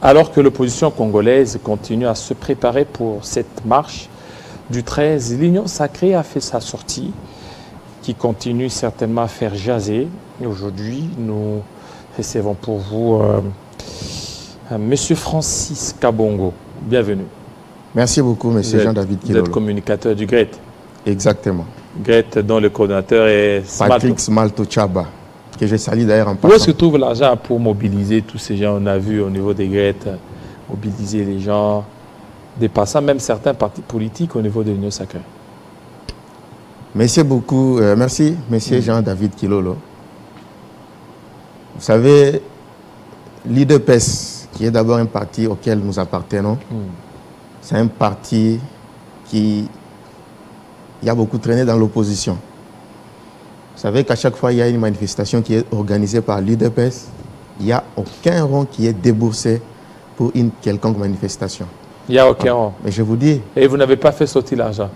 Alors que l'opposition congolaise continue à se préparer pour cette marche du 13, l'Union sacrée a fait sa sortie, qui continue certainement à faire jaser. Et aujourd'hui, nous recevons pour vous Monsieur Francis Kabongo. Bienvenue. Merci beaucoup, Monsieur Jean-David Kilolo. Vous êtes communicateur du GRET. Exactement. GRET, dont le coordinateur est Patrick Smalto Chaba, que je salue d'ailleurs en passant. Où est-ce que trouve l'argent pour mobiliser tous ces gens? On a vu au niveau des GRET, mobiliser les gens, dépassant même certains partis politiques au niveau de l'Union sacrée. Merci beaucoup. Merci, Monsieur Jean-David Kilolo. Vous savez, l'IDPS, qui est d'abord un parti auquel nous appartenons, c'est un parti qui a beaucoup traîné dans l'opposition. Vous savez qu'à chaque fois, il y a une manifestation qui est organisée par l'IDPS, il n'y a aucun rond qui est déboursé pour une quelconque manifestation. Il n'y a aucun rond. Mais je vous dis... Et vous n'avez pas fait sortir l'argent?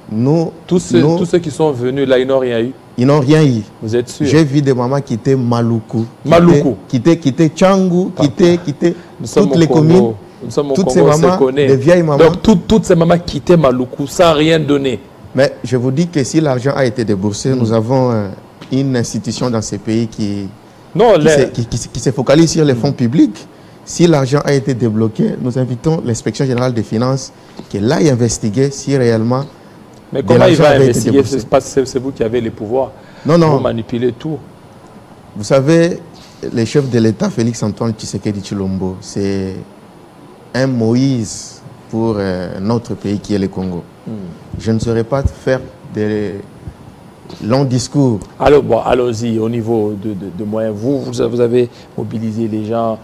Tous ceux qui sont venus là, ils n'ont rien eu? Ils n'ont rien eu. Vous êtes sûr? J'ai vu des mamans quitter Maluku. Quitter Tchangou, quitter toutes les communes. Nous sommes au toutes Congo, ces mamans, des vieilles mamans. Donc toutes ces mamans quittaient Maluku sans rien donner. Mais je vous dis que si l'argent a été déboursé, nous avons une institution dans ces pays qui se focalise sur les fonds publics. Si l'argent a été débloqué, nous invitons l'inspection générale des finances qu'elle aille investiguer si réellement... Mais comment il va investiguer? C'est vous qui avez les pouvoirs. Non. Vous manipulez tout. Vous savez, le chef de l'État, Félix-Antoine Tshisekedi Tshilombo, c'est un Moïse pour notre pays qui est le Congo. Je ne saurais pas faire des longs discours. Alors, bon, allons-y, au niveau de moyens. Vous avez mobilisé les gens,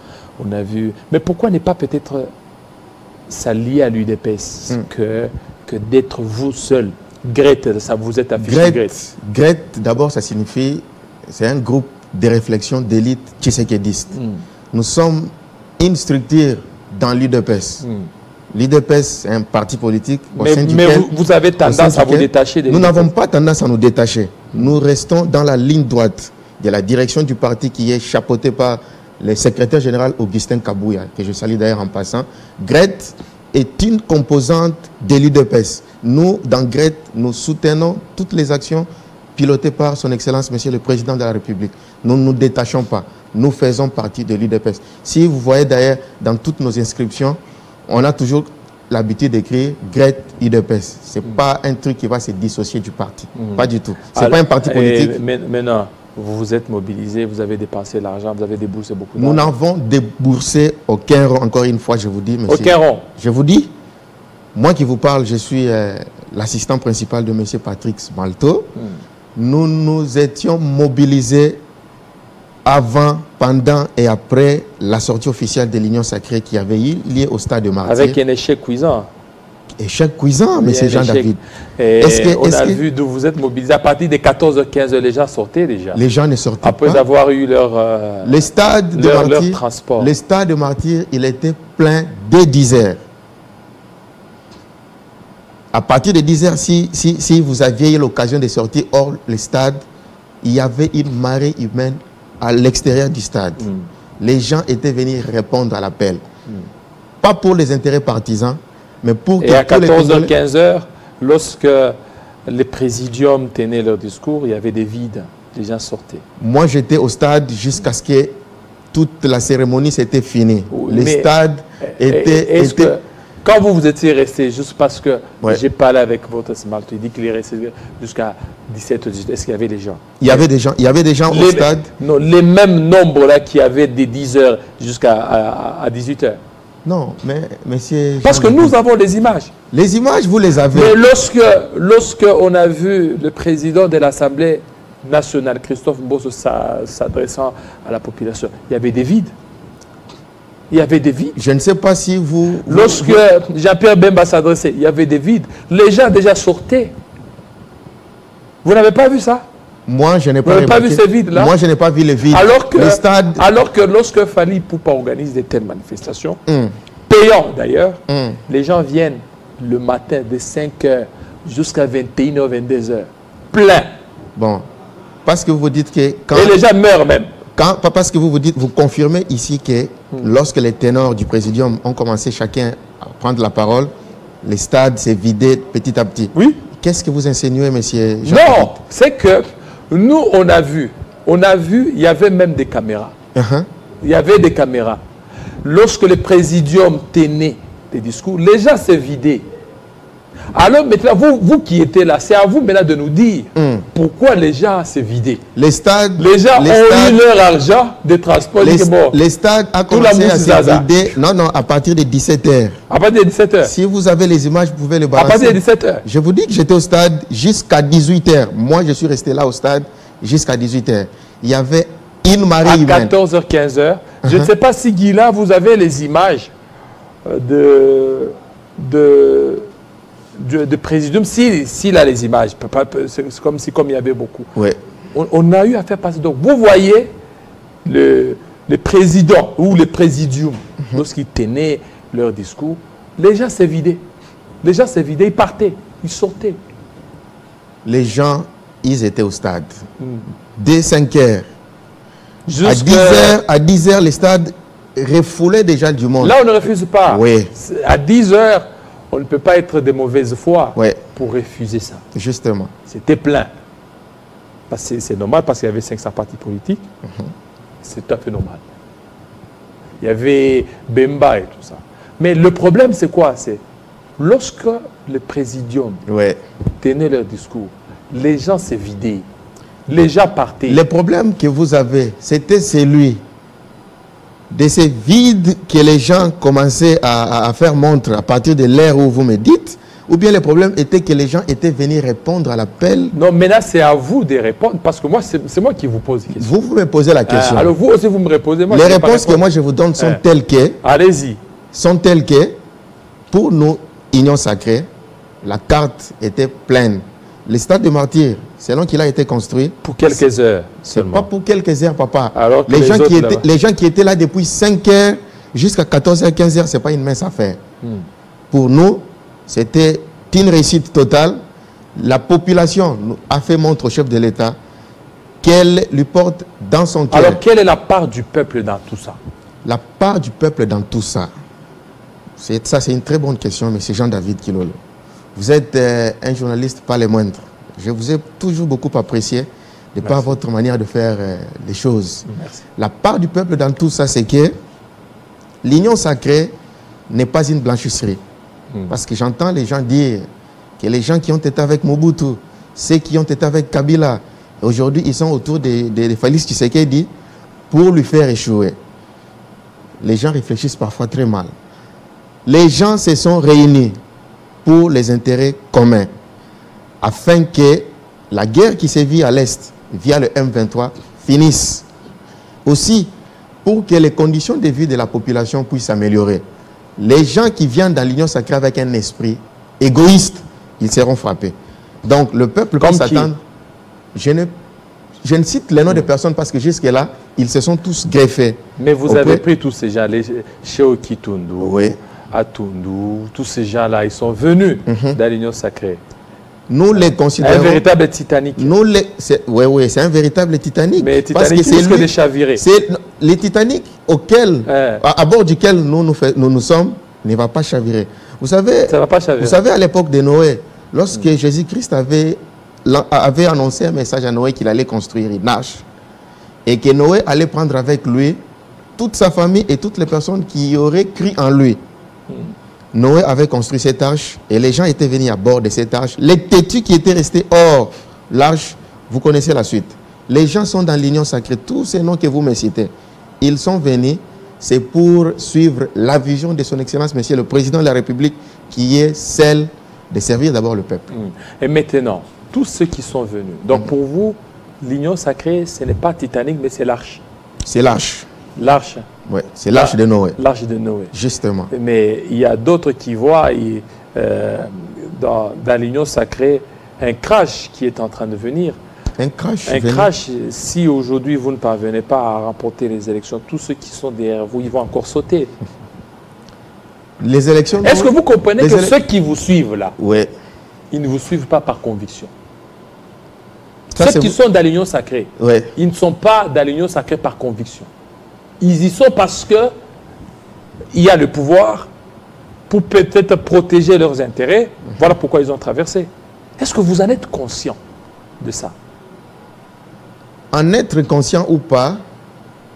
on a vu. Mais pourquoi n'est pas peut-être ça lié à l'UDPS que d'être vous seul? GRET, ça vous êtes affiché GRET. GRET, d'abord, ça signifie, c'est un groupe de réflexion d'élite tshisekédiste. Nous sommes une structure dans l'UDPS. L'UDPS, c'est un parti politique au sein duquel... Mais vous avez tendance à vous détacher de l'UDPS. Nous n'avons pas tendance à nous détacher. Nous restons dans la ligne droite de la direction du parti qui est chapeautée par le secrétaire général Augustin Kabouya, que je salue d'ailleurs en passant. GRET est une composante de l'UDPS. Nous, dans GRET, nous soutenons toutes les actions pilotées par son Excellence, Monsieur le Président de la République. Nous ne nous détachons pas. Nous faisons partie de l'UDPS. Si vous voyez d'ailleurs dans toutes nos inscriptions, on a toujours l'habitude d'écrire GRET UDPS. Ce n'est pas un truc qui va se dissocier du parti. Pas du tout. Ce n'est pas un parti politique. Maintenant, vous vous êtes mobilisé, vous avez dépensé l'argent, vous avez déboursé beaucoup d'argent. Nous n'avons déboursé aucun rond, encore une fois, je vous dis, monsieur. Aucun rond. Je vous dis, moi qui vous parle, je suis l'assistant principal de monsieur Patrick Smalto. Nous nous étions mobilisés avant, pendant et après la sortie officielle de l'Union sacrée qui avait eu lieu au stade de Martyrs. Avec un échec cuisant. Échec cuisant, M. Jean-David. On a vu d'où vous êtes mobilisé. À partir des 14h15, les gens sortaient déjà. Les gens ne sortaient pas. Après avoir eu leur transport. Le stade de Martyrs, il était plein dès 10h. À partir de 10h, si vous aviez eu l'occasion de sortir hors le stade, il y avait une marée humaine à l'extérieur du stade. Les gens étaient venus répondre à l'appel. Pas pour les intérêts partisans, mais pour que... Et à 14h, 15h, lorsque les présidiums tenaient leur discours, il y avait des vides. Les gens sortaient. Moi, j'étais au stade jusqu'à ce que toute la cérémonie s'était finie. Le stade était... Quand vous étiez resté, juste parce que j'ai parlé avec votre Smalto, il dit qu'il est resté jusqu'à 17 ou 18. Est-ce qu'il y avait des gens? Il y avait des gens au stade. Non, les mêmes nombres là qui avaient des 10h jusqu'à 18h. Non, mais monsieur... Parce que nous avons les images. Les images, vous les avez. Mais lorsque on a vu le président de l'Assemblée nationale, Christophe Mbosso, s'adressant à la population, il y avait des vides. Il y avait des vides. Je ne sais pas si vous... Lorsque Jean-Pierre Bemba s'adressait, il y avait des vides. Les gens déjà sortaient. Vous n'avez pas vu ça? Moi, je n'ai pas vu ces vides-là. Moi, je n'ai pas vu les vides. Alors que lorsque Fally Ipupa organise de telles manifestations, payant d'ailleurs, les gens viennent le matin de 5h jusqu'à 21h, 22h. Plein. Bon, parce que vous dites que... Et les gens meurent même. Parce que vous dites, vous confirmez ici que lorsque les ténors du présidium ont commencé chacun à prendre la parole, les stades s'est vidé petit à petit. Oui. Qu'est-ce que vous insinuez, monsieur Jean? Non, c'est que nous, on a vu, il y avait même des caméras. Il y avait des caméras. Lorsque le présidium tenait des discours, les gens s'est vidés. Alors maintenant, vous qui étiez là, c'est à vous maintenant de nous dire pourquoi les gens s'est vidés. Les gens ont eu leur argent de transport. Les stades ont commencé à se vider. Non, à partir de 17h. À partir de 17h. Si vous avez les images, vous pouvez les balancer. À partir de 17h. Je vous dis que j'étais au stade jusqu'à 18h. Moi, je suis resté là au stade jusqu'à 18h. Il y avait une marée humaine. À 14h, 15h. Je ne sais pas si, Guilla, vous avez les images de présidium. S'il a les images, c'est comme il y avait beaucoup. Ouais. On a eu à faire passer. Donc, vous voyez le président ou le présidium, lorsqu'ils tenaient leur discours, les gens s'est vidés. Les gens s'est vidés, ils partaient, ils sortaient. Les gens, ils étaient au stade. Dès 5h. À 10h, les stades refoulaient déjà du monde. Là, on ne refuse pas. Oui. À 10h, on ne peut pas être de mauvaise foi pour refuser ça. Justement. C'était plein. C'est normal parce qu'il y avait 500 partis politiques. C'est tout à fait normal. Il y avait Bemba et tout ça. Mais le problème, c'est quoi? C'est lorsque le présidium tenait leur discours, les gens s'est vidés. Les gens partaient. Le problème que vous avez, c'était celui de ces vides que les gens commençaient à faire montre à partir de l'ère où vous me dites, ou bien le problème était que les gens étaient venus répondre à l'appel? Non, mais là, c'est à vous de répondre, parce que moi, c'est moi qui vous pose la question. Vous me posez la question. Alors vous aussi, vous me répondez. Moi, les réponses que moi, je vous donne sont telles que... Allez-y. Sont telles que, pour nous, Union Sacrée, la carte était pleine. Le stade de Martyrs, selon qu'il a été construit... Pour quelques heures seulement. Pas pour quelques heures, papa. Alors les gens qui étaient là depuis 5h jusqu'à 14h, 15h, ce n'est pas une mince affaire. Pour nous, c'était une réussite totale. La population a fait montre au chef de l'État qu'elle lui porte dans son cœur. Alors, quelle est la part du peuple dans tout ça? La part du peuple dans tout ça, ça c'est une très bonne question, M. Jean-David Kilolo. Vous êtes un journaliste pas les moindres. Je vous ai toujours beaucoup apprécié de par votre manière de faire les choses. Merci. La part du peuple dans tout ça, c'est que l'Union Sacrée n'est pas une blanchisserie. Parce que j'entends les gens dire que les gens qui ont été avec Mobutu, ceux qui ont été avec Kabila, aujourd'hui ils sont autour de Félix Tshisekedi pour lui faire échouer. Les gens réfléchissent parfois très mal. Les gens se sont réunis pour les intérêts communs, afin que la guerre qui sévit à l'Est, via le M23, finisse. Aussi, pour que les conditions de vie de la population puissent s'améliorer. Les gens qui viennent dans l'Union Sacrée avec un esprit égoïste, ils seront frappés. Donc, le peuple peut s'attendre... Je ne cite les noms de personnes parce que jusque-là, ils se sont tous greffés. Mais vous avez pris tous ces gens, les Cheo Kitundu, Atundu, tous ces gens-là, ils sont venus dans l'Union Sacrée. Nous les considérons... Un véritable Titanic. Oui, c'est un véritable Titanic. Mais Titanic risque de chavirer. Les Titanic à bord duquel nous sommes ne va pas chavirer. Vous savez, ça va pas chavirer. Vous savez, à l'époque de Noé, lorsque Jésus-Christ avait annoncé un message à Noé qu'il allait construire une arche, et que Noé allait prendre avec lui toute sa famille et toutes les personnes qui auraient cru en lui. Noé avait construit cette arche et les gens étaient venus à bord de cette arche. Les têtus qui étaient restés hors l'arche, vous connaissez la suite. Les gens sont dans l'Union Sacrée, tous ces noms que vous me citez. Ils sont venus, c'est pour suivre la vision de son Excellence, Monsieur le Président de la République, qui est celle de servir d'abord le peuple. Et maintenant, tous ceux qui sont venus, donc pour vous, l'Union Sacrée, ce n'est pas Titanic, mais c'est l'arche. C'est l'arche. L'arche. Oui, c'est l'arche de Noé. L'arche de Noé. Justement. Mais il y a d'autres qui voient dans l'Union Sacrée un crash qui est en train de venir. Un crash. Un crash, si aujourd'hui vous ne parvenez pas à remporter les élections, tous ceux qui sont derrière vous, ils vont encore sauter. Les élections... Est-ce que vous comprenez que ceux qui vous suivent là, oui, ils ne vous suivent pas par conviction? Ceux qui sont dans l'union sacrée, ouais. Ils ne sont pas dans l'union sacrée par conviction. Ils y sont parce que il y a le pouvoir pour peut-être protéger leurs intérêts. Voilà pourquoi ils ont traversé. Est-ce que vous en êtes conscient de ça? En être conscient ou pas,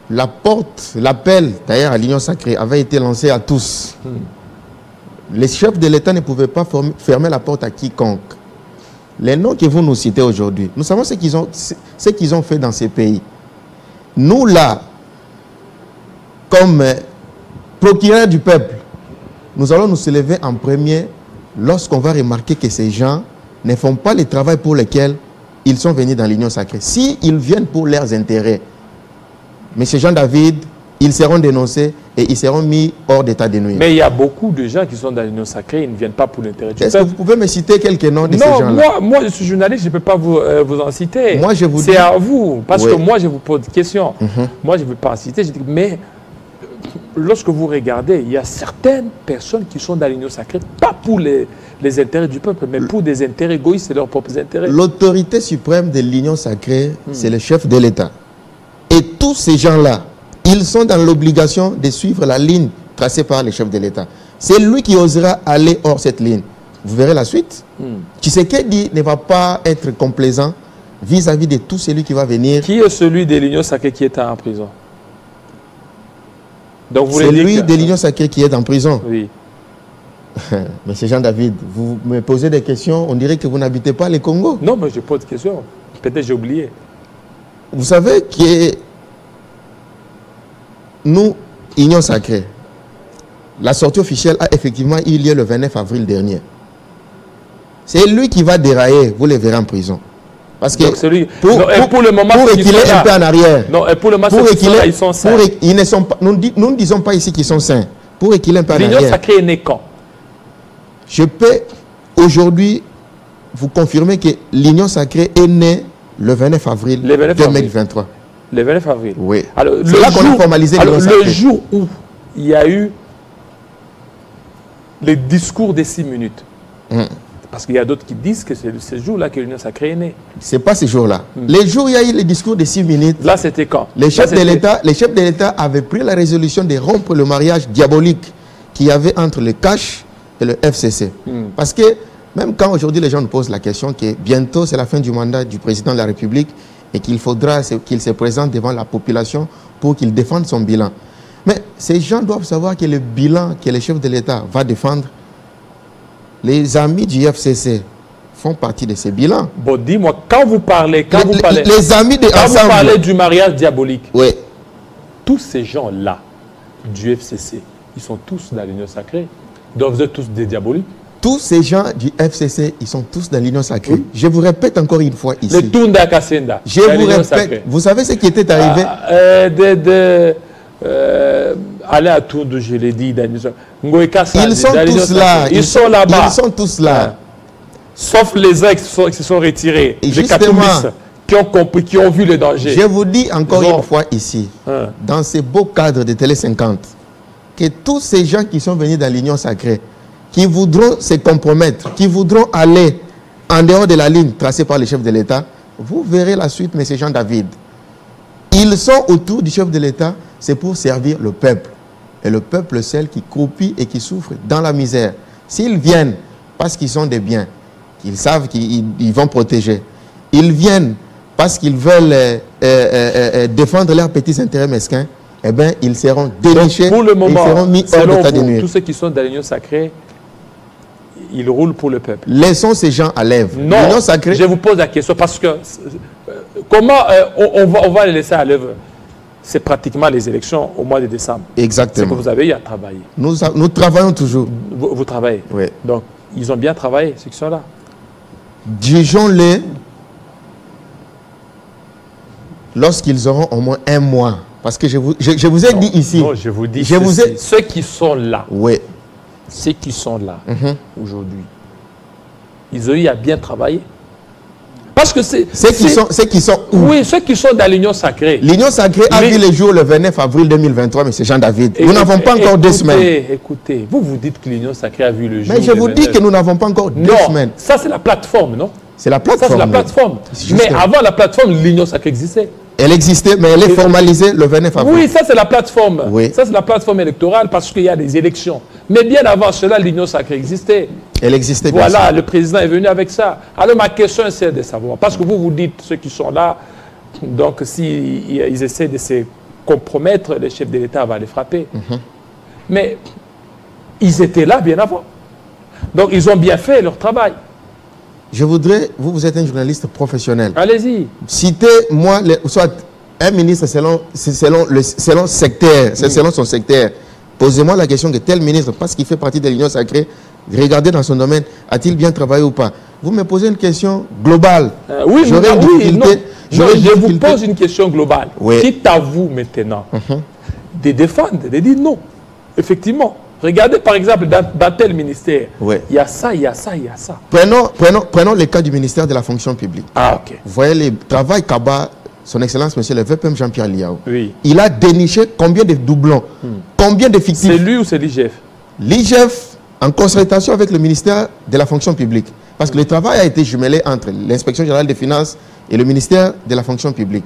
la porte, l'appel d'ailleurs à l'union sacrée avait été lancé à tous. Les chefs de l'État ne pouvaient pas fermer la porte à quiconque. Les noms que vous nous citez aujourd'hui, nous savons ce qu'ils ont fait dans ces pays. Nous là, comme procureurs du peuple, nous allons nous soulever en premier lorsqu'on va remarquer que ces gens ne font pas le travail pour lequel ils sont venus dans l'union sacrée. S'ils viennent pour leurs intérêts, M. Jean-David, ils seront dénoncés et ils seront mis hors d'état de nuire. Mais il y a beaucoup de gens qui sont dans l'union sacrée, ils ne viennent pas pour l'intérêt du peuple. Est-ce que vous pouvez me citer quelques noms de ces gens-là? Non, moi je suis journaliste, je ne peux pas vous en citer. Moi, je vous dis... C'est à vous, parce oui. que moi je vous pose des questions. Moi je ne veux pas en citer, je dis, mais lorsque vous regardez, il y a certaines personnes qui sont dans l'union sacrée, pas pour les intérêts du peuple, mais pour des intérêts égoïstes et leurs propres intérêts. L'autorité suprême de l'union sacrée, c'est le chef de l'État. Et tous ces gens-là, ils sont dans l'obligation de suivre la ligne tracée par le chef de l'État. C'est lui qui osera aller hors cette ligne. Vous verrez la suite. Tshisekedi ne va pas être complaisant vis-à-vis de tout celui qui va venir. Qui est celui de l'union sacrée qui est en prison? C'est lui de l'union sacrée qui est en prison. Oui. Monsieur Jean-David, vous me posez des questions, on dirait que vous n'habitez pas le Congo. Non, mais je pose des questions. Peut-être j'ai oublié. Vous savez que nous, Union Sacrée, la sortie officielle a effectivement eu lieu le 29 avril dernier. C'est lui qui va dérailler, vous le verrez en prison. Parce que pour le moment, pour reculer un peu en arrière, non, et pour le moment, ils sont sains. Ils ne sont pas, nous ne disons pas ici qu'ils sont sains. Pour reculer un peu en arrière. L'union sacrée est née quand? Je peux aujourd'hui vous confirmer que l'union sacrée est née le 29 avril 2023. Le 29 avril. Oui. C'est là qu'on a formalisé l'union sacrée. Le jour où il y a eu le discours des 6 minutes. Parce qu'il y a d'autres qui disent que c'est ce jour-là que l'union sacrée est née. Ce n'est pas ce jour-là. Les jours où il y a eu le discours des 6 minutes. Là, c'était quand? Les chefs de l'État avaient pris la résolution de rompre le mariage diabolique qu'il y avait entre le CACH et le FCC. Parce que même quand aujourd'hui les gens nous posent la question que bientôt c'est la fin du mandat du président de la République et qu'il faudra qu'il se présente devant la population pour qu'il défende son bilan. Mais ces gens doivent savoir que le bilan que le chef de l'État va défendre, les amis du FCC font partie de ces bilans. Bon, dis-moi, quand vous parlez, les amis de quand vous parlez du mariage diabolique, oui. Tous ces gens-là du FCC, ils sont tous dans l'union sacrée. Donc vous êtes tous des diaboliques? Tous ces gens du FCC, ils sont tous dans l'union sacrée. Oui. Je vous répète encore une fois ici. Le Tunda Kasenda. Je vous répète, sacrée. Vous savez ce qui était arrivé? Aller à Toundou, je l'ai dit. Ils sont tous là. Ils sont là-bas. Ils sont tous là. Sauf les uns qui se sont retirés. Les catholiques qui ont compris, qui ont vu le danger. Je vous dis encore une fois ici, dans ces beaux cadres de Télé 50, que tous ces gens qui sont venus dans l'union sacrée, qui voudront se compromettre, qui voudront aller en dehors de la ligne tracée par le chef de l'État, vous verrez la suite, M. Jean-David. Ils sont autour du chef de l'État, c'est pour servir le peuple. Et le peuple, celle qui croupit et qui souffre dans la misère. S'ils viennent parce qu'ils sont des biens, qu'ils savent qu'ils vont protéger, ils viennent parce qu'ils veulent défendre leurs petits intérêts mesquins, eh bien, ils seront dénichés, pour le moment, ils seront mis hors d'état de nuire. Tous ceux qui sont dans l'union sacrée, ils roulent pour le peuple. Laissons ces gens à l'œuvre. Non, sacrée, je vous pose la question parce que comment on va les laisser à l'œuvre? C'est pratiquement les élections au mois de décembre. Exactement. C'est que vous avez eu à travailler. Nous travaillons toujours. Vous travaillez? Oui. Donc, ils ont bien travaillé, ceux qui sont là. Jugeons-les lorsqu'ils auront au moins un mois. Parce que je vous ai dit ici. Non, je vous dis ceux qui sont là. Oui. Ceux qui sont là aujourd'hui, ils ont eu à bien travailler. Parce que c'est... Ceux qui sont où? Oui, ceux qui sont dans l'union sacrée. L'union sacrée a vu le jour le 29 avril 2023, M. Jean-David. Nous n'avons pas encore 2 semaines. Écoutez, vous dites que l'union sacrée a vu le jour. Mais je vous dis que nous n'avons pas encore 2 semaines. Ça c'est la plateforme, non? C'est la plateforme. Ça, c'est la plateforme. Mais avant la plateforme, l'Union sacrée existait. Elle existait, mais elle est formalisée le 29 avril. Oui, ça c'est la plateforme. Oui. Ça c'est la plateforme électorale parce qu'il y a des élections. Mais bien avant cela, l'Union sacrée existait. Elle existait bien Voilà, sûr. le président est venu avec ça. Alors ma question c'est de savoir, parce que vous dites, ceux qui sont là, donc s'ils essaient de se compromettre, le chef de l'État va les frapper. Mais ils étaient là bien avant. Donc ils ont bien fait leur travail. Je voudrais, vous êtes un journaliste professionnel. Allez-y. Citez-moi, soit un ministre selon secteur, selon son secteur. Posez-moi la question que tel ministre, parce qu'il fait partie de l'Union sacrée, regardez dans son domaine, a-t-il bien travaillé ou pas? Vous me posez une question globale. Oui, j'aurais je vous pose une question globale. Oui. Quitte à vous maintenant de défendre, de dire non. Effectivement. Regardez par exemple dans tel ministère, Ouais. il y a ça, il y a ça, il y a ça. Prenons le cas du ministère de la fonction publique. Ah, ok. Vous voyez le travail qu'a son Excellence, Monsieur le VPM Jean-Pierre Liao. Oui. Il a déniché combien de doublons, combien de fictifs. C'est lui ou c'est l'IGF? L'IGF, en concertation avec le ministère de la fonction publique, parce que le travail a été jumelé entre l'inspection générale des finances et le ministère de la fonction publique.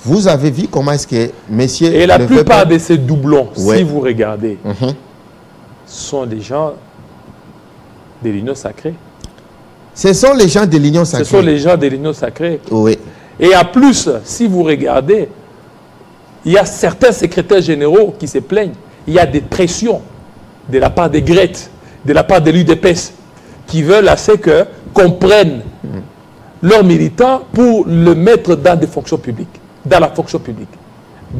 Vous avez vu comment est-ce que messieurs... Et la plupart de ces doublons, Ouais. si vous regardez, sont des gens de l'Union sacrée. Ce sont les gens de l'Union sacrée. Ce sont les gens de l'Union sacrée. Oui. Et en plus, si vous regardez, il y a certains secrétaires généraux qui se plaignent. Il y a des pressions de la part des Grettes, de la part de l'UDPS, qui veulent assez qu'on prenne leurs militants pour le mettre dans des fonctions publiques, dans la fonction publique.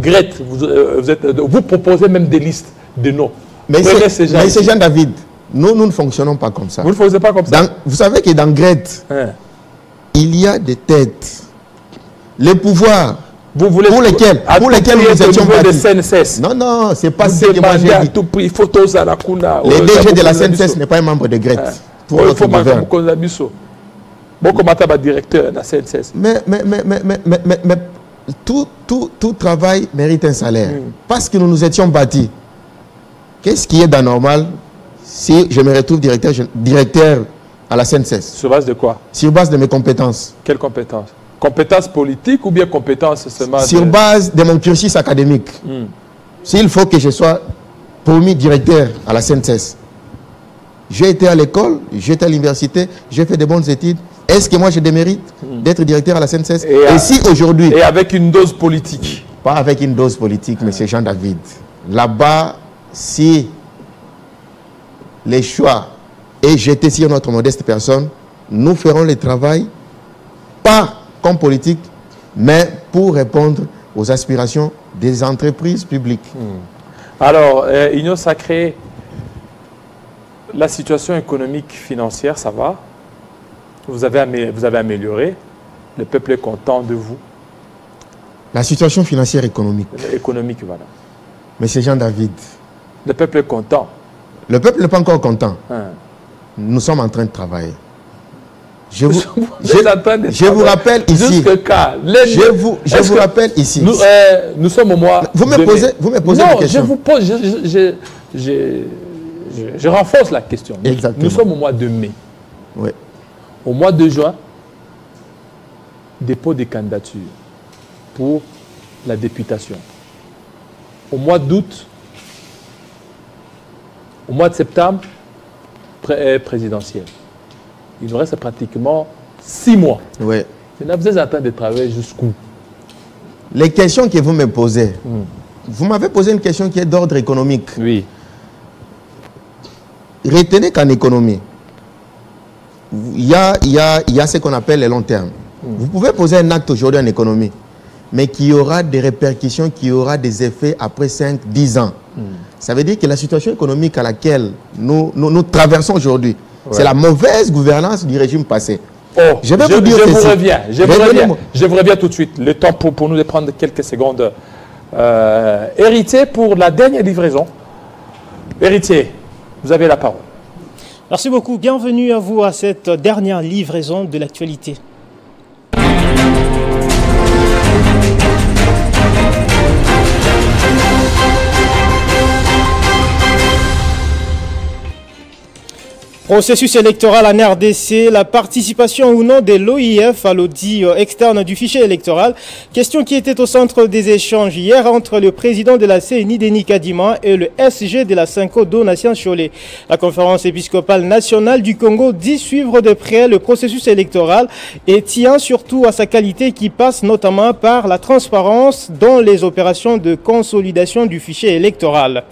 Grette, vous proposez même des listes de noms. Mais c'est Jean-David, nous ne fonctionnons pas comme ça. Vous ne faisiez pas comme ça. Vous savez que dans Grette, il y a des têtes. Les pouvoirs pour lesquels nous étions battus. Non, c'est pas ce que moi j'ai dit. Tout prix, photos à la Kuna. Le DG de la CNSS n'est pas un membre de Grette. Pour notre gouvernement. Bon, comment tu as directeur de la CNSS? Mais tout travail mérite un salaire. Parce que nous nous étions bâtis. Qu'est-ce qui est d'anormal si je me retrouve directeur à la CNSS? Sur base de quoi? Sur base de mes compétences. Quelles compétences? Compétences politiques ou bien compétences seulement sur base de mon cursus académique. S'il faut que je sois promu directeur à la CNSS, j'ai été à l'école, j'ai été à l'université, j'ai fait de bonnes études. Est-ce que moi j'ai des mérites d'être directeur à la CNSS? Et si aujourd'hui... Et avec une dose politique? Pas avec une dose politique, M. Jean-David. Là-bas, si les choix est jeté sur notre modeste personne, nous ferons le travail, pas comme politique, mais pour répondre aux aspirations des entreprises publiques. Alors, Union sacrée, la situation économique, financière, ça va? Vous avez amélioré. Le peuple est content de vous. La situation financière économique. Économique, voilà. Monsieur Jean-David. Le peuple est content. Le peuple n'est pas encore content. Nous sommes en train de travailler. Je vous rappelle ici. Je vous rappelle ici. Nous sommes au mois. Vous me posez une question. Je vous pose. Je renforce la question. Exactement. Nous sommes au mois de mai. Oui. Au mois de juin, dépôt des candidatures pour la députation. Au mois d'août, au mois de septembre, présidentielle. Il nous reste pratiquement 6 mois. Oui. Maintenant, vous êtes en train de travailler jusqu'où? Les questions que vous me posez, vous m'avez posé une question qui est d'ordre économique. Oui. Retenez qu'en économie, il y a ce qu'on appelle les long terme. Vous pouvez poser un acte aujourd'hui en économie, mais qui aura des répercussions, qui aura des effets après 5-10 ans. Ça veut dire que la situation économique à laquelle nous traversons aujourd'hui, c'est la mauvaise gouvernance du régime passé. Je vous reviens tout de suite. Le temps pour nous de prendre quelques secondes. Héritier, pour la dernière livraison. Héritier, vous avez la parole. Merci beaucoup. Bienvenue à vous à cette dernière livraison de l'actualité. Processus électoral en RDC, la participation ou non de l'OIF à l'audit externe du fichier électoral. Question qui était au centre des échanges hier entre le président de la CNI, Denis Kadima, et le SG de la Cinco Donatien Cholet. La conférence épiscopale nationale du Congo dit suivre de près le processus électoral et tient surtout à sa qualité qui passe notamment par la transparence dans les opérations de consolidation du fichier électoral.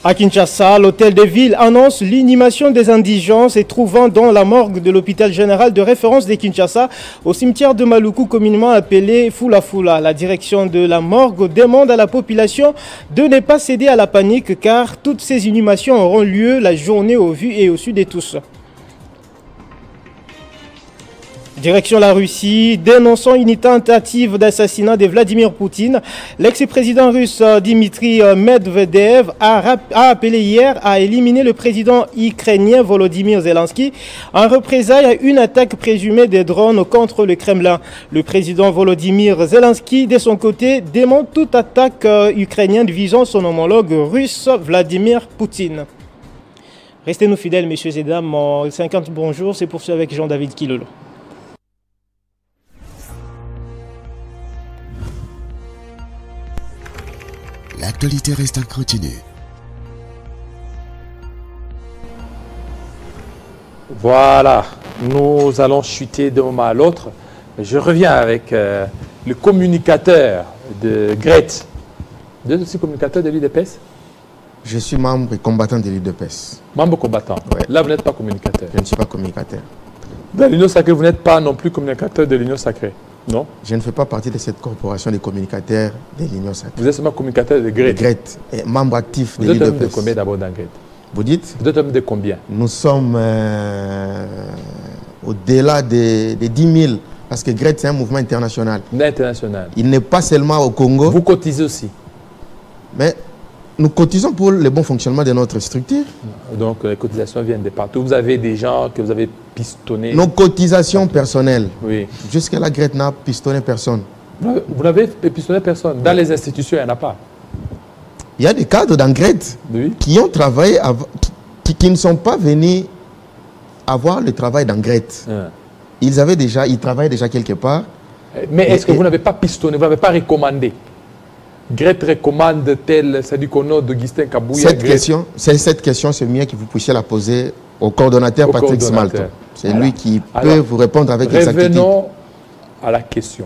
À Kinshasa, l'hôtel de ville annonce l'inhumation des indigents se trouvant dans la morgue de l'hôpital général de référence de Kinshasa au cimetière de Maluku, communément appelé Fula Fula. La direction de la morgue demande à la population de ne pas céder à la panique car toutes ces inhumations auront lieu la journée au vu et au su de tous. Direction la Russie, dénonçant une tentative d'assassinat de Vladimir Poutine, l'ex-président russe Dmitri Medvedev a appelé hier à éliminer le président ukrainien Volodymyr Zelensky en représailles à une attaque présumée des drones contre le Kremlin. Le président Volodymyr Zelensky, de son côté, dément toute attaque ukrainienne visant son homologue russe Vladimir Poutine. Restez-nous fidèles, messieurs et dames. 50 bonjour, c'est poursuivi avec Jean-David Kilolo. L'actualité reste en continu. Voilà, nous allons chuter d'un moment à l'autre. Je reviens avec le communicateur de Grete. Vous êtes aussi communicateur de l'UDPS? Je suis membre et combattant de l'UDPS. Membre combattant. Ouais. Là, vous n'êtes pas communicateur. Je ne suis pas communicateur. Dans l'Union Sacrée, vous n'êtes pas non plus communicateur de l'Union Sacrée. Non? Je ne fais pas partie de cette corporation des communicateurs de l'Union Sacrée. Vous êtes seulement communicateur de Grete. Grete, et membre actif de Vous êtes homme de l'UDPS. combien d'abord dans Grete? Vous dites? Vous êtes homme de combien? Nous sommes au-delà des 10 000, parce que Grete, c'est un mouvement international. International. Il n'est pas seulement au Congo, Vous cotisez aussi? mais nous cotisons pour le bon fonctionnement de notre structure. Donc les cotisations viennent de partout. Vous avez des gens que vous avez pistonnés? Nos cotisations personnelles. Oui. Jusqu'à-là, Grete n'a pistonné personne. Vous n'avez pistonné personne? Dans les institutions, il n'y en a pas? Il y a des cadres dans Grete Oui. qui ont travaillé, qui ne sont pas venus avoir le travail dans Grete. Ils travaillaient déjà quelque part. Mais est-ce que vous n'avez pas pistonné, vous n'avez pas recommandé? Grete recommande tel, c'est-à-dire qu'on a d'Augustin Kabouya. Cette question, c'est mieux que vous puissiez la poser au coordonnateur Patrick Smalto. C'est lui qui peut vous répondre avec exactitude. Revenons à la question.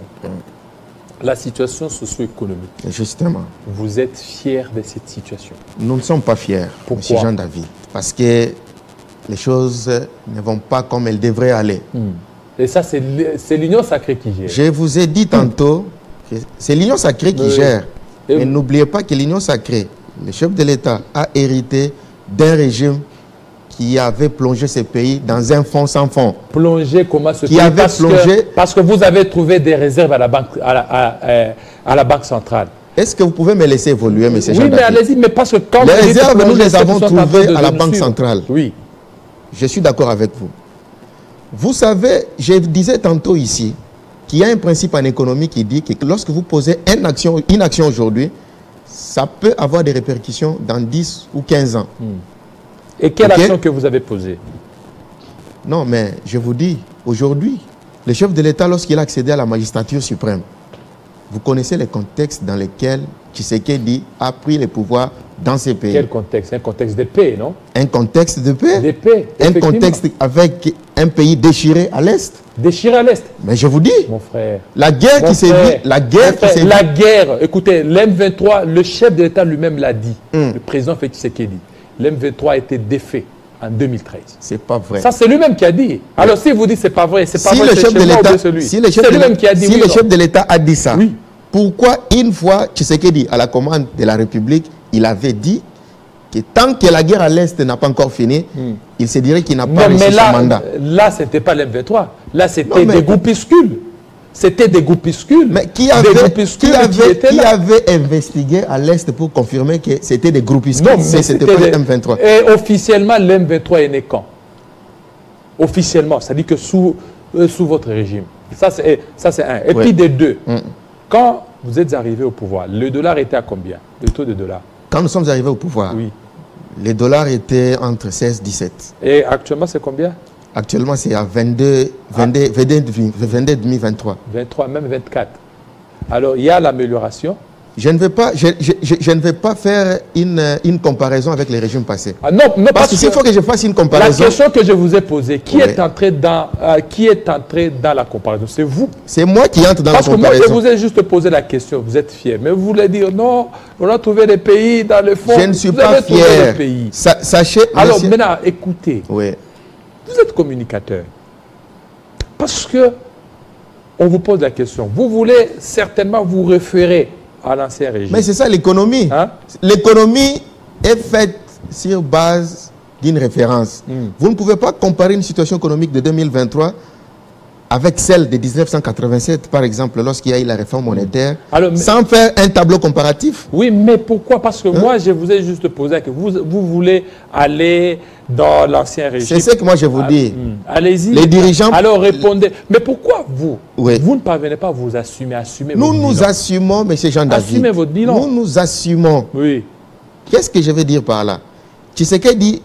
La situation socio-économique. Justement. Vous êtes fier de cette situation? Nous ne sommes pas fiers, Pourquoi? M. Jean-David, parce que les choses ne vont pas comme elles devraient aller. Et ça, c'est l'Union Sacrée qui gère. Je vous ai dit tantôt que c'est l'Union Sacrée qui gère. Mais n'oubliez pas que l'Union Sacrée, le chef de l'État, a hérité d'un régime qui avait plongé ce pays dans un fond sans fond. Plongé comment ce qui pays? avait plongé... Parce que vous avez trouvé des réserves à la banque, à la banque centrale. Est-ce que vous pouvez me laisser évoluer, M. Jean-David? Oui, mais allez-y, mais parce que quand les réserves, nous les avons trouvées à la banque Banque centrale. Oui. Je suis d'accord avec vous. Vous savez, je disais tantôt ici qu'il y a un principe en économie qui dit que lorsque vous posez une action aujourd'hui, ça peut avoir des répercussions dans 10 ou 15 ans. Et quelle action que vous avez posée? Non, mais je vous dis, aujourd'hui, le chef de l'État, lorsqu'il a accédé à la magistrature suprême, vous connaissez les contextes dans lesquels Tshisekedi a pris le pouvoir dans ces pays. Quel contexte? Un contexte de paix, non? Un contexte de paix. De paix, un contexte avec un pays déchiré à l'Est. Déchiré à l'Est? Mais je vous dis, mon frère, la guerre qui s'est vue, la guerre, écoutez, l'M23, le chef de l'État lui-même l'a dit, le président Félix Tshisekedi, l'M23 a été défait en 2013. C'est pas vrai. Ça, c'est lui-même qui a dit. Alors, si vous dites c'est pas vrai, c'est pas si vrai, le chef de l'État, si le chef de l'État a dit ça, oui. Pourquoi une fois Tshisekedi à la commande de la République, il avait dit que tant que la guerre à l'Est n'a pas encore fini, il se dirait qu'il n'a pas réussi son mandat. Là, ce n'était pas l'M23. Là, c'était des groupuscules. C'était des groupuscules. Mais qui avait investigué à l'Est pour confirmer que c'était des groupuscules? Non, mais c'était pas le M23. Et officiellement, l'M23 est né quand? Officiellement, c'est-à-dire que sous votre régime. Ça, c'est un. Et puis des deux. Quand vous êtes arrivé au pouvoir, le dollar était à combien? Le taux de dollar? Quand nous sommes arrivés au pouvoir, oui. Les dollars étaient entre 16 et 17. Et actuellement, c'est combien? Actuellement, c'est à 22, 23. 23, même 24. Alors, il y a l'amélioration. Je ne vais pas faire une comparaison avec les régimes passés. Ah non, parce qu'il faut que je fasse une comparaison. La question que je vous ai posée, qui est entré dans la comparaison? C'est vous. C'est moi qui entre dans la comparaison. Parce que moi, je vous ai juste posé la question. Vous êtes fier. Mais vous voulez dire, non, on a trouvé des pays dans le fond. Je ne suis pas fier. Sachez... Alors maintenant, écoutez. Oui. Vous êtes communicateur. Parce que on vous pose la question. Vous voulez certainement vous référer à l'ancien régime. Mais c'est ça l'économie. Hein? L'économie est faite sur base d'une référence. Vous ne pouvez pas comparer une situation économique de 2023 avec celle de 1987, par exemple, lorsqu'il y a eu la réforme monétaire, sans faire un tableau comparatif. Oui, mais pourquoi? Parce que moi, je vous ai juste posé que vous voulez aller dans l'ancien régime. C'est ce que moi je vous dis. Allez-y. Les dirigeants... Alors répondez. Mais pourquoi vous? Oui. Vous ne parvenez pas à vous assumer Nous nous assumons, M. Jean-David. Assumez votre bilan. Nous assumons. Oui. Qu'est-ce que je veux dire par là? Tshisekedi,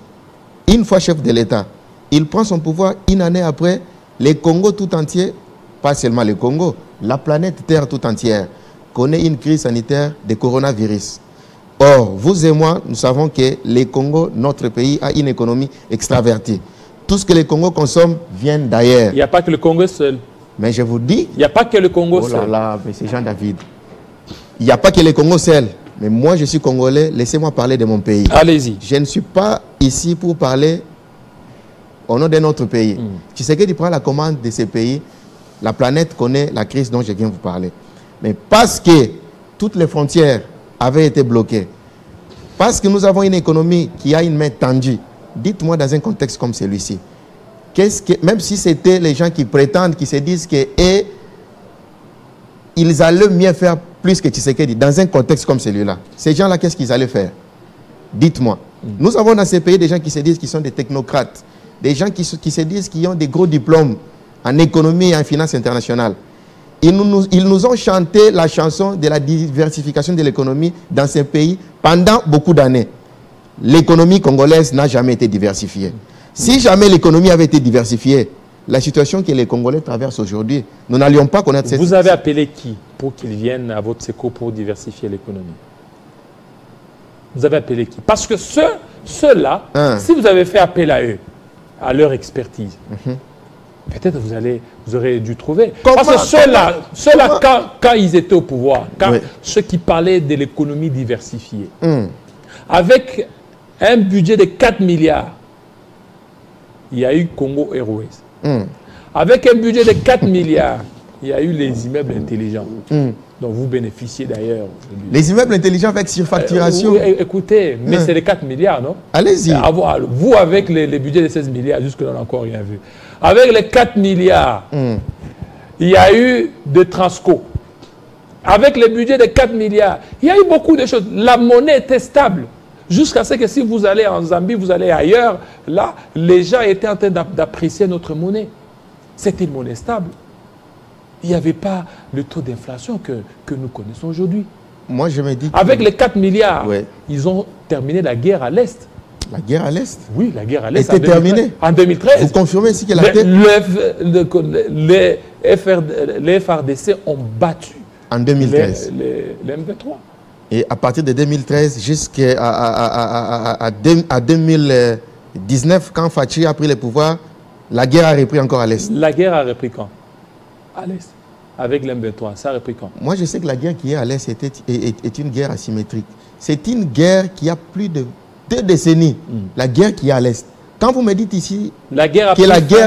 une fois chef de l'État, il prend son pouvoir une année après. Les Congo tout entier, pas seulement le Congo, la planète Terre tout entière connaît une crise sanitaire de coronavirus. Or, vous et moi, nous savons que le Congo, notre pays, a une économie extravertie. Tout ce que le Congo consomme vient d'ailleurs. Il n'y a pas que le Congo seul. Mais je vous dis... Il n'y a pas que le Congo seul. Oh là là, mais c'est Jean-David. Il n'y a pas que le Congo seul. Mais moi, je suis Congolais, laissez-moi parler de mon pays. Allez-y. Je ne suis pas ici pour parler au nom de notre pays. Tu sais qu'il prend la commande de ces pays, la planète connaît la crise dont je viens vous parler. Mais parce que toutes les frontières avaient été bloquées, parce que nous avons une économie qui a une main tendue, dites-moi dans un contexte comme celui-ci, même si c'était les gens qui prétendent, qui se disent que ils allaient mieux faire plus que Tshisekedi dans un contexte comme celui-là, ces gens-là, qu'est-ce qu'ils allaient faire? Dites-moi. Nous avons dans ces pays des gens qui se disent qu'ils sont des technocrates, des gens qui se disent qu'ils ont des gros diplômes en économie et en finance internationale. Ils nous ont chanté la chanson de la diversification de l'économie dans ces pays pendant beaucoup d'années. L'économie congolaise n'a jamais été diversifiée. Si jamais l'économie avait été diversifiée, la situation que les Congolais traversent aujourd'hui, nous n'allions pas connaître cette... Vous avez appelé qui pour qu'ils viennent à votre secours pour diversifier l'économie? Vous avez appelé qui? Parce que ceux-là, si vous avez fait appel à eux, à leur expertise, peut-être vous aurez dû trouver. Parce que ceux-là, quand ils étaient au pouvoir, ceux qui parlaient de l'économie diversifiée, avec un budget de 4 milliards, il y a eu Congo Airways. Avec un budget de 4 milliards, il y a eu les immeubles intelligents, dont vous bénéficiez d'ailleurs. Les immeubles intelligents avec surfacturation. Écoutez, mais c'est les 4 milliards, non? Allez-y. Vous, avec les budgets de 16 milliards, jusque-là, on n'a encore rien vu. Avec les 4 milliards, il y a eu de Transco. Avec les budgets de 4 milliards, il y a eu beaucoup de choses. La monnaie était stable. Jusqu'à ce que si vous allez en Zambie, vous allez ailleurs, là, les gens étaient en train d'apprécier notre monnaie. C'était une monnaie stable. Il n'y avait pas le taux d'inflation que nous connaissons aujourd'hui. Moi, je me dis... Avec les 4 milliards, ils ont terminé la guerre à l'Est. La guerre à l'Est? Oui, la guerre à l'Est. Était terminée? En 2013. Vous confirmez ici que les FARDC ont battu en 2013 les M23. Et à partir de 2013 jusqu'à 2019, quand Fachi a pris le pouvoir, la guerre a repris encore à l'Est. La guerre a repris quand? À l'Est. Avec l'M23, ça a repris quand? Moi, je sais que la guerre qui est à l'Est est une guerre asymétrique. C'est une guerre qui a plus de 2 décennies. La guerre qui est à l'Est. Quand vous me dites ici que la guerre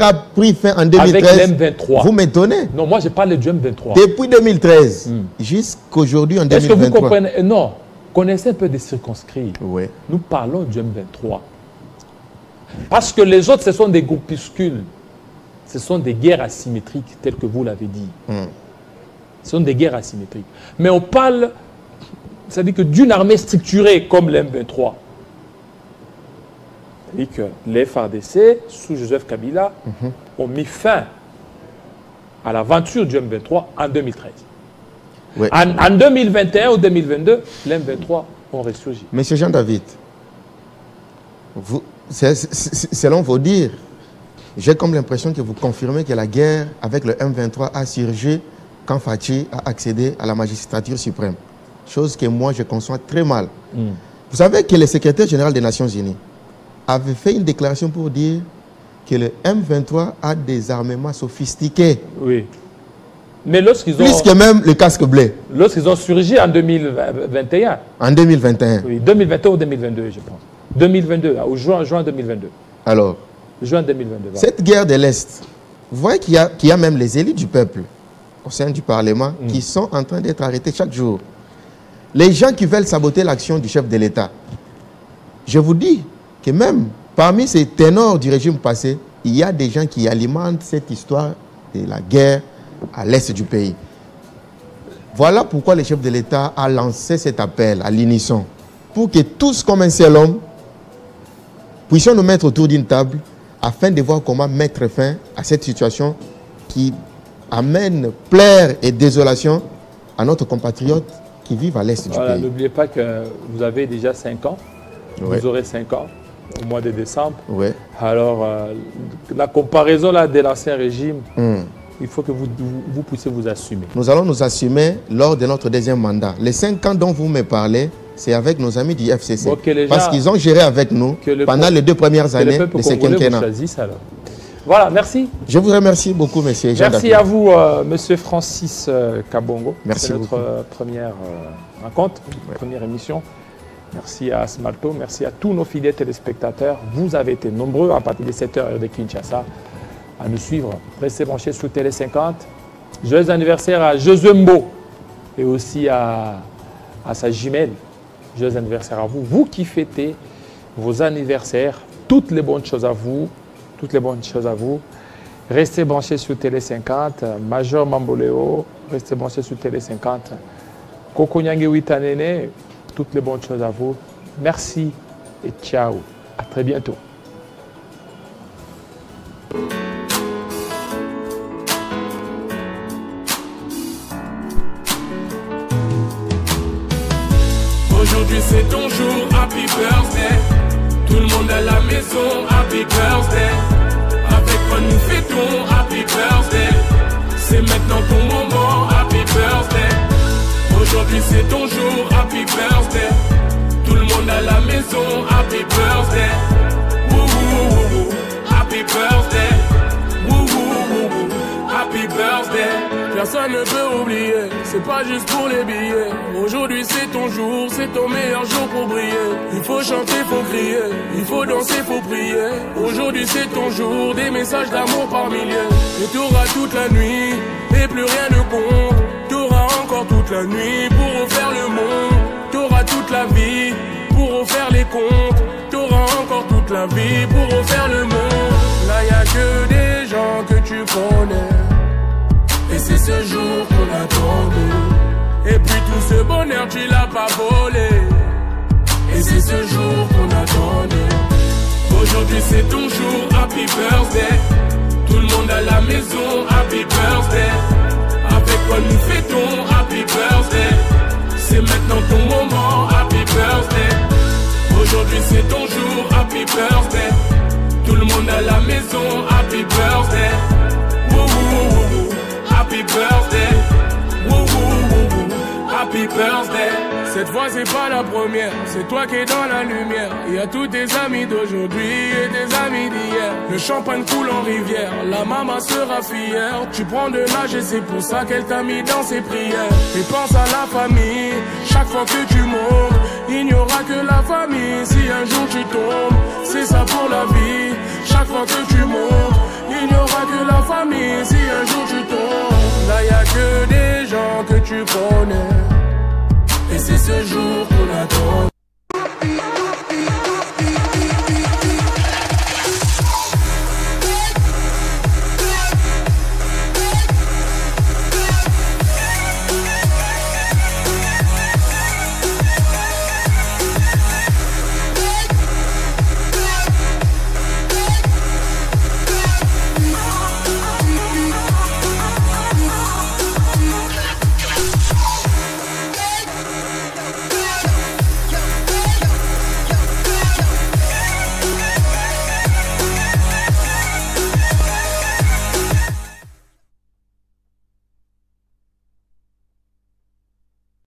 a pris fin en 2013, avec l'M23. Vous m'étonnez. Non, moi, je parle du M23. Depuis 2013 jusqu'aujourd'hui en 2023. Est-ce que vous comprenez? Non. Connaissez un peu des circonscrits. Oui. Nous parlons du M23. Parce que les autres, ce sont des groupuscules. Ce sont des guerres asymétriques, telles que vous l'avez dit. Ce sont des guerres asymétriques. Mais on parle, c'est-à-dire que d'une armée structurée comme l'M23. C'est-à-dire que les FARDC, sous Joseph Kabila, ont mis fin à l'aventure du M23 en 2013. Oui. En 2021 ou 2022, l'M23 ont ressurgi. Monsieur Jean-David, Selon vos dires, j'ai comme l'impression que vous confirmez que la guerre avec le M23 a surgi quand Fathi a accédé à la magistrature suprême. Chose que moi, je conçois très mal. Vous savez que le secrétaire général des Nations Unies avait fait une déclaration pour dire que le M23 a des armements sophistiqués. Oui. Mais lorsqu'ils ont... Plus que même le casque bleu. Lorsqu'ils ont surgi en 2021. En 2021. Oui, 2021 ou 2022, je pense. 2022, au juin 2022. Alors, juin 2022. Voilà. Cette guerre de l'Est, vous voyez qu'il y a même les élites du peuple au sein du Parlement qui sont en train d'être arrêtés chaque jour. Les gens qui veulent saboter l'action du chef de l'État. Je vous dis que même parmi ces ténors du régime passé, il y a des gens qui alimentent cette histoire de la guerre à l'Est du pays. Voilà pourquoi le chef de l'État a lancé cet appel à l'unisson. Pour que tous, comme un seul homme, puissions nous mettre autour d'une table afin de voir comment mettre fin à cette situation qui amène plaire et désolation à notre compatriotes qui vivent à l'Est du pays. N'oubliez pas que vous avez déjà 5 ans. Ouais. Vous aurez 5 ans au mois de décembre. Ouais. Alors, la comparaison là, de l'ancien régime, il faut que vous puissiez vous assumer. Nous allons nous assumer lors de notre deuxième mandat. Les 5 ans dont vous me parlez, c'est avec nos amis du FCC. Bon, parce qu'ils ont géré avec nous pendant les 2 premières années de ce quinquennat. Voilà, merci. Je vous remercie beaucoup, monsieur. Merci à vous, monsieur Francis Kabongo. Merci beaucoup. C'est notre première rencontre, première émission. Merci à Smalto, merci à tous nos fidèles téléspectateurs. Vous avez été nombreux à partir de 7h heure de Kinshasa à nous suivre. Restez branchés sur Télé 50. Joyeux anniversaire à Josué Mbo et aussi à sa jumelle. Joyeux anniversaire à vous. Vous qui fêtez vos anniversaires, toutes les bonnes choses à vous. Toutes les bonnes choses à vous. Restez branchés sur Télé 50. Major Mamboleo, restez branchés sur Télé 50. Koko Nyange Witanene, toutes les bonnes choses à vous. Merci et ciao. À très bientôt. Aujourd'hui c'est ton jour, happy birthday. Tout le monde à la maison, happy birthday. Avec quoi nous fêtons, happy birthday. C'est maintenant ton moment, happy birthday. Aujourd'hui c'est ton jour, happy birthday. Tout le monde à la maison, happy birthday. Woo woo woo woo, happy birthday. Woo woo woo woo, happy birthday. Personne ne peut oublier, c'est pas juste pour les billets. Aujourd'hui c'est ton jour, c'est ton meilleur jour pour briller. Il faut chanter, faut crier, il faut danser, faut prier. Aujourd'hui c'est ton jour, des messages d'amour par milliers. Et t'auras toute la nuit, et plus rien ne compte. T'auras encore toute la nuit pour refaire le monde. T'auras toute la vie pour refaire les comptes. T'auras encore toute la vie pour refaire le monde. Là y a que des gens que tu connais. Et c'est ce jour qu'on attendait. Et puis tout ce bonheur tu l'as pas volé. Et c'est ce jour qu'on attendait. Aujourd'hui c'est ton jour, happy birthday. Tout le monde à la maison, happy birthday. Avec quoi nous fêtons, happy birthday. C'est maintenant ton moment, happy birthday. Aujourd'hui c'est ton jour, happy birthday. Tout le monde à la maison, happy birthday. Woo woo woo woo, happy birthday. Woo woo woo woo, happy birthday. Cette fois c'est pas la première, c'est toi qui es dans la lumière. Il y a tous tes amis d'aujourd'hui et tes amis d'hier. Le champagne coule en rivière, la maman sera fière. Tu prends de l'âge et c'est pour ça qu'elle t'a mis dans ses prières. Et pense à la famille, chaque fois que tu montes, il n'y aura que la famille. Si un jour tu tombes, c'est ça pour la vie. Chaque fois que tu montes,